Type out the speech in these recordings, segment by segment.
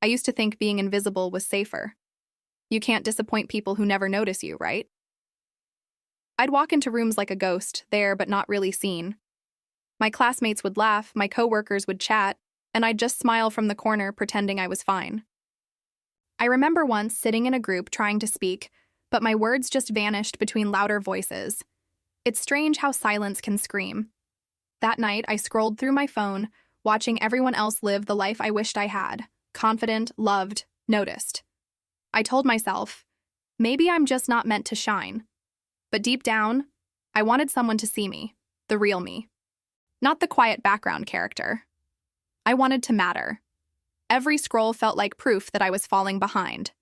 I used to think being invisible was safer. You can't disappoint people who never notice you, right? I'd walk into rooms like a ghost, there but not really seen. My classmates would laugh, my coworkers would chat, and I'd just smile from the corner pretending I was fine. I remember once sitting in a group trying to speak, but my words just vanished between louder voices. It's strange how silence can scream. That night, I scrolled through my phone, watching everyone else live the life I wished I had. Confident, loved, noticed. I told myself, maybe I'm just not meant to shine. But deep down, I wanted someone to see me, the real me. Not the quiet background character. I wanted to matter. Every scroll felt like proof that I was falling behind.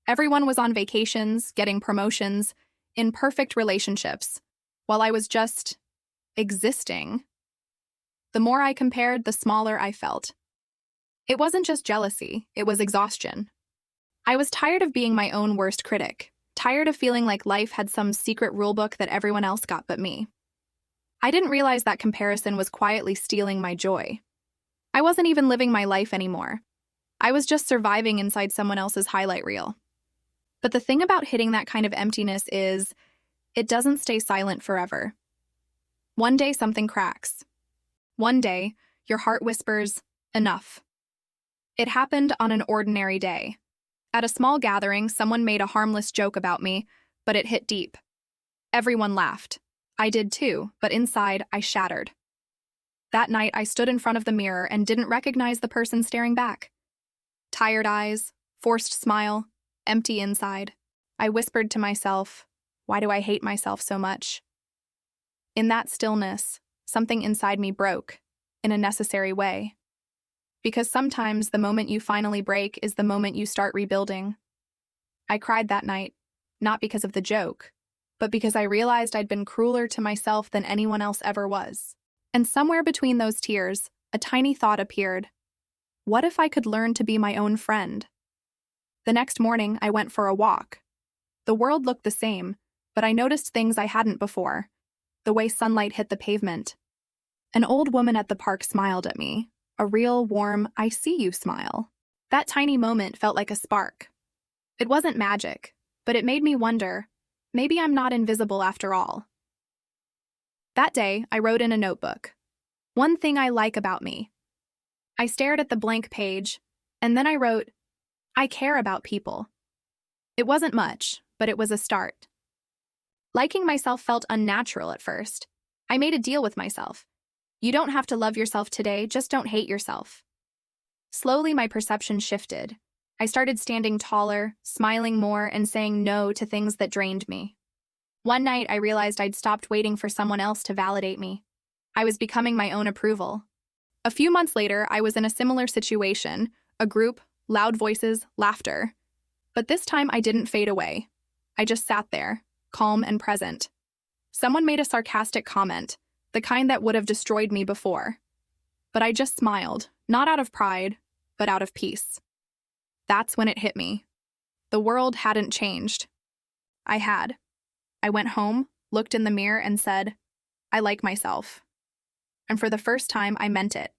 Everyone was on vacations, getting promotions, in perfect relationships, while I was just existing. The more I compared, the smaller I felt. It wasn't just jealousy, it was exhaustion. I was tired of being my own worst critic, tired of feeling like life had some secret rulebook that everyone else got but me. I didn't realize that comparison was quietly stealing my joy. I wasn't even living my life anymore. I was just surviving inside someone else's highlight reel. But the thing about hitting that kind of emptiness is, it doesn't stay silent forever. One day something cracks. One day, your heart whispers, enough. It happened on an ordinary day. At a small gathering, someone made a harmless joke about me, but it hit deep. Everyone laughed. I did too, but inside, I shattered. That night, I stood in front of the mirror and didn't recognize the person staring back. Tired eyes, forced smile, empty inside. I whispered to myself, why do I hate myself so much? In that stillness, something inside me broke, in a necessary way. Because sometimes the moment you finally break is the moment you start rebuilding. I cried that night, not because of the joke, but because I realized I'd been crueler to myself than anyone else ever was. And somewhere between those tears, a tiny thought appeared. What if I could learn to be my own friend? The next morning, I went for a walk. The world looked the same, but I noticed things I hadn't before. The way sunlight hit the pavement. An old woman at the park smiled at me. A real, warm, I see you smile. That tiny moment felt like a spark. It wasn't magic, but it made me wonder, maybe I'm not invisible after all. That day, I wrote in a notebook. One thing I like about me. I stared at the blank page, and then I wrote, I care about people. It wasn't much, but it was a start. Liking myself felt unnatural at first. I made a deal with myself. You don't have to love yourself today, just don't hate yourself. Slowly, my perception shifted. I started standing taller, smiling more, and saying no to things that drained me. One night, I realized I'd stopped waiting for someone else to validate me. I was becoming my own approval. A few months later, I was in a similar situation, a group, loud voices, laughter. But this time, I didn't fade away. I just sat there, calm and present. Someone made a sarcastic comment, the kind that would have destroyed me before. But I just smiled, not out of pride, but out of peace. That's when it hit me. The world hadn't changed. I had. I went home, looked in the mirror, and said, I like myself. And for the first time, I meant it.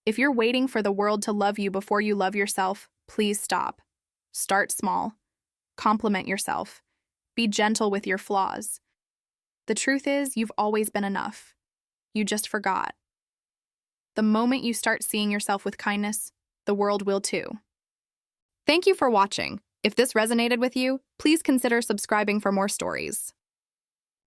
If you're waiting for the world to love you before you love yourself, please stop. Start small. Compliment yourself. Be gentle with your flaws. The truth is, you've always been enough. You just forgot. The moment you start seeing yourself with kindness, the world will too. Thank you for watching. If this resonated with you, please consider subscribing for more stories.